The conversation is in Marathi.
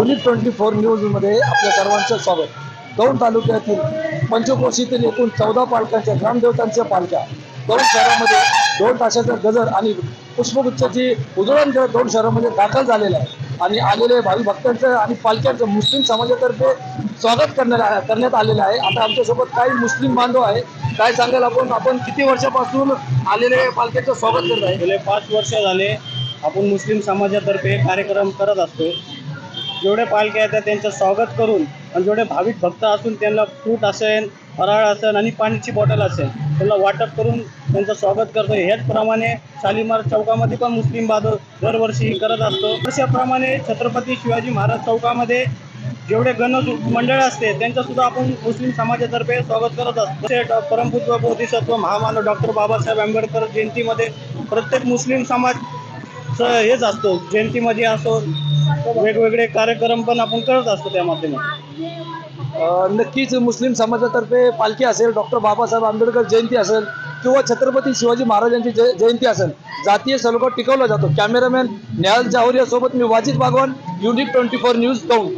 युनिट 24 न्यूजमध्ये आपल्या सर्वांचं स्वागत. दौंड तालुक्यातील पंचक्रोशीतील एकूण 14 पालख्यांच्या ग्रामदेवतांच्या पालख्या दौंड शहरामध्ये 2 तासाचा गजर आणि पुष्पगुच्छाची उधळण करत दौंड शहरामध्ये दाखल झालेला आहे. आणि आलेले भावी भक्तांचं आणि पालख्यांचं मुस्लिम समाजातर्फे स्वागत करण्यात आलेलं आहे. आता आमच्यासोबत काही मुस्लिम बांधव आहे. काय सांगाल आपण किती वर्षापासून आलेले पालख्यांचं स्वागत करत आहे? गेले 5 वर्ष झाले आपण मुस्लिम समाजातर्फे कार्यक्रम करत असतो. जेवढे पालख्या येतात त्यांचं स्वागत करून आणि जेवढे भाविक भक्त असून त्यांना फ्रूट असेल, फराळ असेल आणि पाण्याची बॉटल असेल त्यांना वाटप करून त्यांचं स्वागत करतो. ह्याचप्रमाणे शालीमार चौकामध्ये पण मुस्लिम बांधव दरवर्षी करत असतो. तशाप्रमाणे छत्रपती शिवाजी महाराज चौकामध्ये जेवढे गणेश मंडळ असते त्यांचं सुद्धा आपण मुस्लिम समाजातर्फे स्वागत करत असतो. तसे परमपूज्य बोधिसत्व महामानव डॉक्टर बाबासाहेब आंबेडकर जयंतीमध्ये प्रत्येक मुस्लिम समाज हेच असतो. जयंतीमध्ये असो वेगवेगळे कार्यक्रम पण आपण करत असतो त्या माध्यमातून. नक्कीच मुस्लिम समाजातर्फे पालखी असेल, डॉक्टर बाबासाहेब आंबेडकर जयंती असेल किंवा छत्रपती शिवाजी महाराजांची जयंती असेल, जातीय सलोखा टिकवला जातो. कॅमेरामॅन नेहाल जाहुरिया सोबत मी वाजिद बागवान, युनिट 24 न्यूज दौंड.